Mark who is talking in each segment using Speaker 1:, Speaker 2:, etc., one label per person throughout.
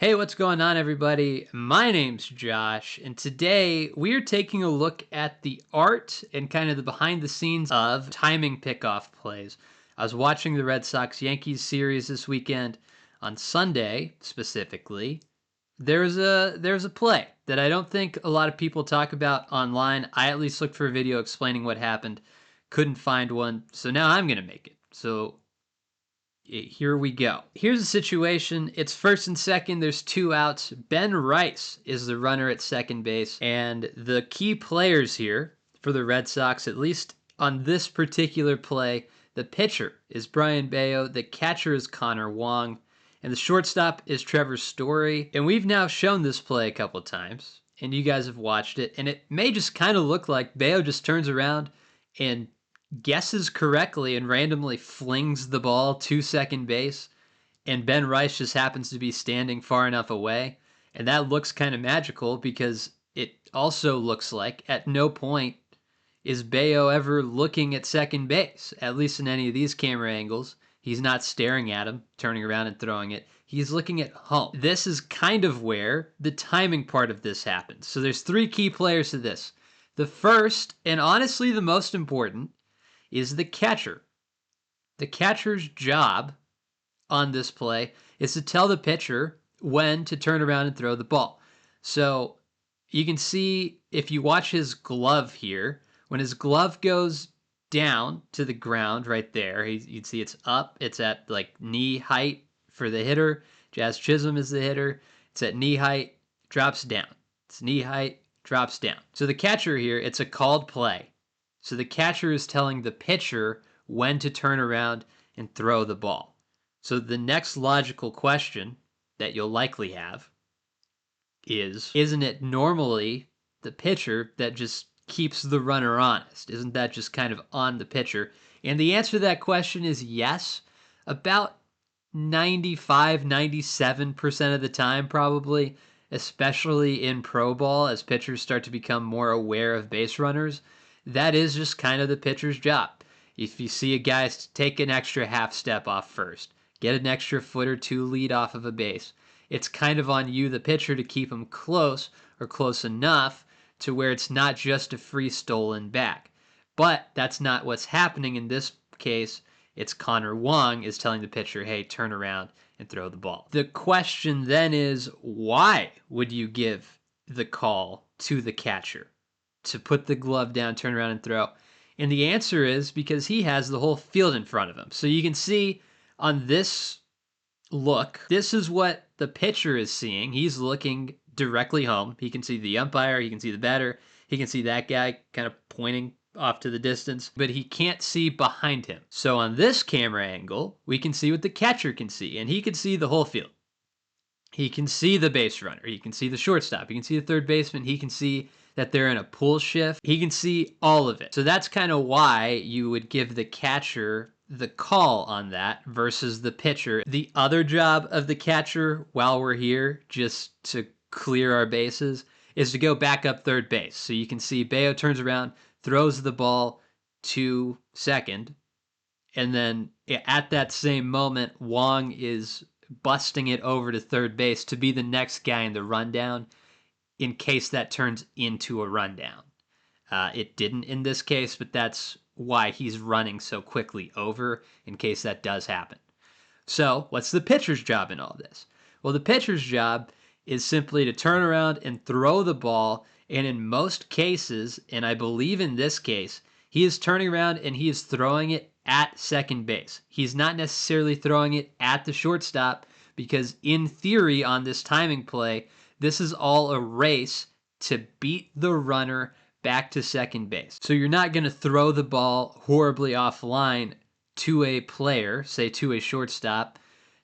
Speaker 1: Hey, what's going on, everybody? My name's Josh, and today we are taking a look at the art and kind of the behind the scenes of timing pickoff plays. I was watching the Red Sox Yankees series this weekend. On Sunday, specifically, there's a play that I don't think a lot of people talk about online. I at least looked for a video explaining what happened, couldn't find one, so now I'm gonna make it. So here we go. Here's the situation. It's first and second. There's two outs. Ben Rice is the runner at second base. And the key players here for the Red Sox, at least on this particular play, the pitcher is Brian Bayo. The catcher is Connor Wong. And the shortstop is Trevor Story. And we've now shown this play a couple times. And you guys have watched it. And it may just kind of look like Bayo just turns around and guesses correctly and randomly flings the ball to second base, and Ben Rice just happens to be standing far enough away. And that looks kind of magical because it also looks like at no point is Bayo ever looking at second base, at least in any of these camera angles. He's not staring at him, turning around and throwing it. He's looking at home. This is kind of where the timing part of this happens. So there's three key players to this. The first, and honestly the most important, is the catcher. The catcher's job on this play is to tell the pitcher when to turn around and throw the ball. So you can see if you watch his glove here, when his glove goes down to the ground right there, you'd see it's up. It's at like knee height for the hitter. Jazz Chisholm is the hitter. It's at knee height, drops down. It's knee height, drops down. So the catcher here, it's a called play. So the catcher is telling the pitcher when to turn around and throw the ball. So the next logical question that you'll likely have is, isn't it normally the pitcher that just keeps the runner honest? Isn't that just kind of on the pitcher? And the answer to that question is yes. About 95, 97% of the time, probably, especially in pro ball, as pitchers start to become more aware of base runners. That is just kind of the pitcher's job. If you see a guy take an extra half step off first, get an extra foot or two lead off of a base, it's kind of on you, the pitcher, to keep him close or close enough to where it's not just a free stolen back. But that's not what's happening in this case. It's Connor Wong is telling the pitcher, hey, turn around and throw the ball. The question then is, why would you give the call to the catcher to put the glove down, turn around and throw? And the answer is because he has the whole field in front of him. So you can see on this look, this is what the pitcher is seeing. He's looking directly home. He can see the umpire, he can see the batter, he can see that guy kind of pointing off to the distance, but he can't see behind him. So on this camera angle, we can see what the catcher can see, and he can see the whole field. He can see the base runner, he can see the shortstop, he can see the third baseman, he can see that they're in a pull shift. He can see all of it. So that's kind of why you would give the catcher the call on that versus the pitcher. The other job of the catcher, while we're here, just to clear our bases, is to go back up third base. So you can see Bayo turns around, throws the ball to second, and then at that same moment, Wong is busting it over to third base to be the next guy in the rundown, in case that turns into a rundown. It didn't in this case, but that's why he's running so quickly over in case that does happen. So what's the pitcher's job in all this? Well, the pitcher's job is simply to turn around and throw the ball, and in most cases, and I believe in this case, he is turning around and he is throwing it at second base. He's not necessarily throwing it at the shortstop because in theory on this timing play, this is all a race to beat the runner back to second base. So you're not going to throw the ball horribly offline to a player, say to a shortstop,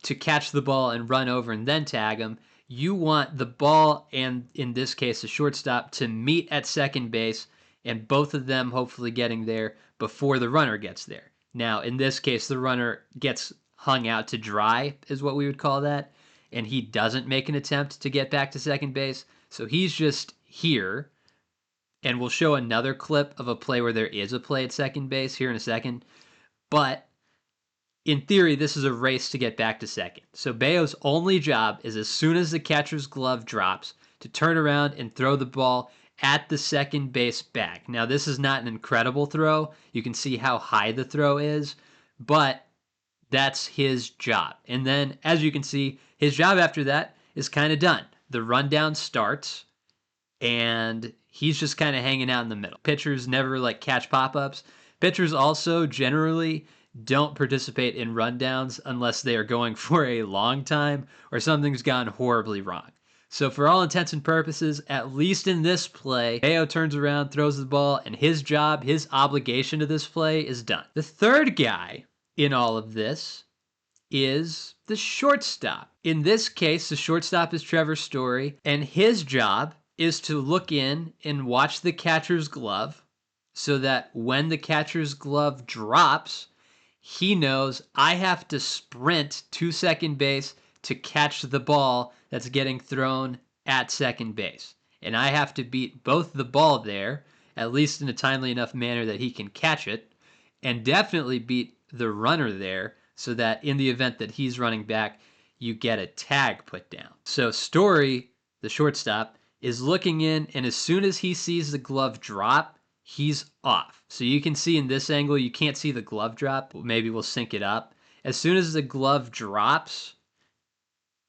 Speaker 1: to catch the ball and run over and then tag him. You want the ball, and in this case, the shortstop, to meet at second base, and both of them hopefully getting there before the runner gets there. Now, in this case, the runner gets hung out to dry, is what we would call that, and he doesn't make an attempt to get back to second base. So he's just here, and we'll show another clip of a play where there is a play at second base here in a second. But in theory, this is a race to get back to second. So Bayo's only job is, as soon as the catcher's glove drops, to turn around and throw the ball at the second base bag. Now, this is not an incredible throw. You can see how high the throw is, but that's his job. And then, as you can see, his job after that is kind of done. The rundown starts, and he's just kind of hanging out in the middle. Pitchers never like catch pop-ups. Pitchers also generally don't participate in rundowns unless they are going for a long time or something's gone horribly wrong. So for all intents and purposes, at least in this play, Bayo turns around, throws the ball, and his job, his obligation to this play is done. The third guy in all of this is the shortstop. In this case, the shortstop is Trevor Story, and his job is to look in and watch the catcher's glove so that when the catcher's glove drops, he knows I have to sprint to second base to catch the ball that's getting thrown at second base. And I have to beat both the ball there, at least in a timely enough manner that he can catch it, and definitely beat the runner there so that in the event that he's running back, you get a tag put down. So Story, the shortstop, is looking in, and as soon as he sees the glove drop, he's off. So you can see in this angle, you can't see the glove drop. Maybe we'll sync it up. As soon as the glove drops,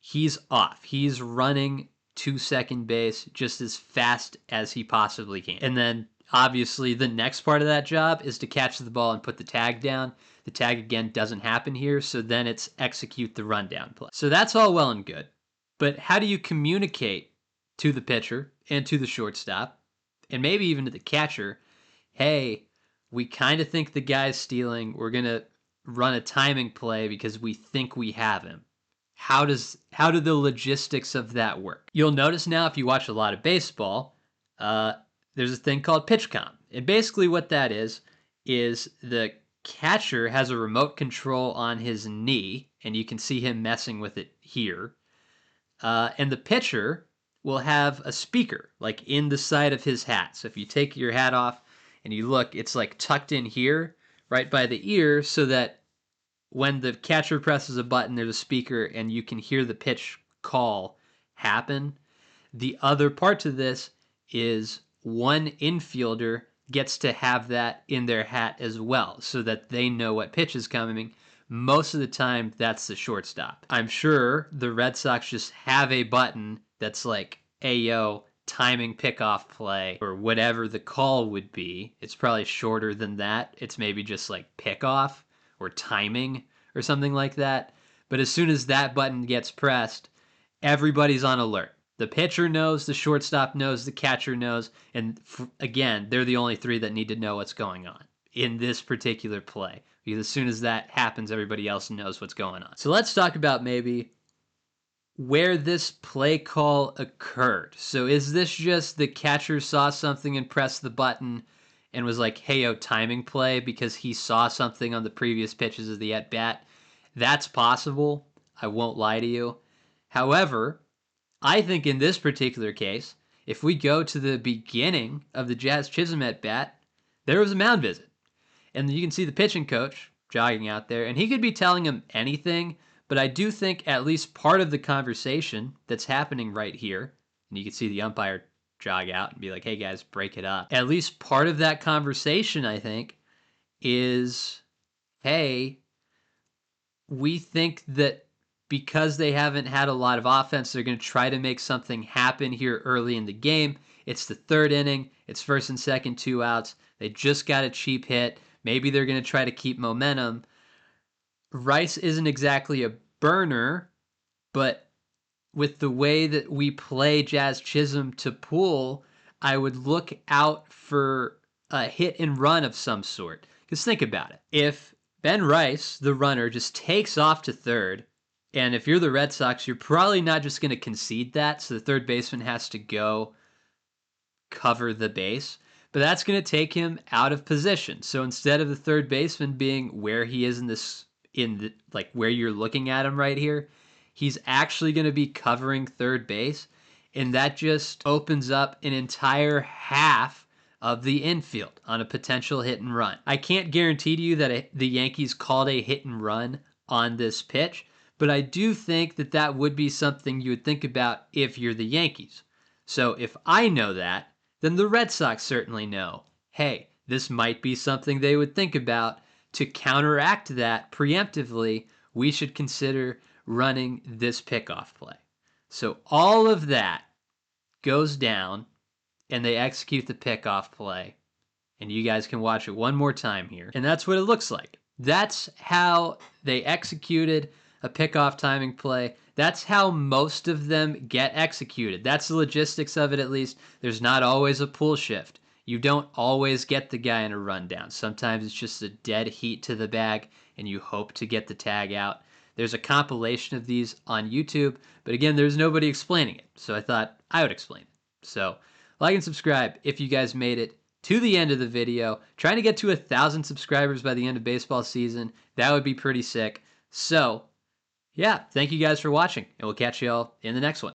Speaker 1: he's off. He's running to second base just as fast as he possibly can. And then obviously the next part of that job is to catch the ball and put the tag down. The tag again doesn't happen here, so then it's execute the rundown play. So that's all well and good. But how do you communicate to the pitcher and to the shortstop, and maybe even to the catcher, hey, we kind of think the guy's stealing. We're going to run a timing play because we think we have him. How do the logistics of that work? You'll notice now if you watch a lot of baseball, there's a thing called pitch comp. And basically what that is the catcher has a remote control on his knee, and you can see him messing with it here. And the pitcher will have a speaker like in the side of his hat. So if you take your hat off and you look, it's like tucked in here right by the ear so that when the catcher presses a button, there's a speaker and you can hear the pitch call happen. The other part to this is one infielder gets to have that in their hat as well so that they know what pitch is coming. Most of the time, that's the shortstop. I'm sure the Red Sox just have a button that's like, Ayo, timing pickoff play, or whatever the call would be. It's probably shorter than that. It's maybe just like pickoff or timing or something like that. But as soon as that button gets pressed, everybody's on alert. The pitcher knows, the shortstop knows, the catcher knows, and again, they're the only three that need to know what's going on in this particular play. Because as soon as that happens, everybody else knows what's going on. So let's talk about maybe where this play call occurred. So is this just the catcher saw something and pressed the button and was like, hey, timing play because he saw something on the previous pitches of the at-bat? That's possible. I won't lie to you. However, I think in this particular case, if we go to the beginning of the Jazz Chisholm at-bat, there was a mound visit. And you can see the pitching coach jogging out there, and he could be telling him anything, but I do think at least part of the conversation that's happening right here, and you can see the umpire jog out and be like, hey guys, break it up. At least part of that conversation, I think, is, hey, we think that because they haven't had a lot of offense, they're going to try to make something happen here early in the game. It's the third inning. It's first and second, 2 outs. They just got a cheap hit. Maybe they're going to try to keep momentum. Rice isn't exactly a burner, but with the way that we play Jazz Chisholm to pull, I would look out for a hit and run of some sort. Because think about it. If Ben Rice, the runner, just takes off to third, and if you're the Red Sox, you're probably not just going to concede that, so the third baseman has to go cover the base. But that's going to take him out of position. So instead of the third baseman being where he is like where you're looking at him right here, he's actually going to be covering third base. And that just opens up an entire half of the infield on a potential hit and run. I can't guarantee to you that the Yankees called a hit and run on this pitch, but I do think that that would be something you would think about if you're the Yankees. So if I know that, then the Red Sox certainly know, hey, this might be something they would think about. To counteract that preemptively, we should consider running this pickoff play. So all of that goes down, and they execute the pickoff play. And you guys can watch it one more time here. And that's what it looks like. That's how they executed a pickoff timing play. That's how most of them get executed. That's the logistics of it, at least. There's not always a pull shift. You don't always get the guy in a rundown. Sometimes it's just a dead heat to the bag, and you hope to get the tag out. There's a compilation of these on YouTube, but again, there's nobody explaining it. So I thought I would explain it. So like and subscribe if you guys made it to the end of the video. Trying to get to 1,000 subscribers by the end of baseball season. That would be pretty sick. So, yeah, thank you guys for watching, and we'll catch y'all in the next one.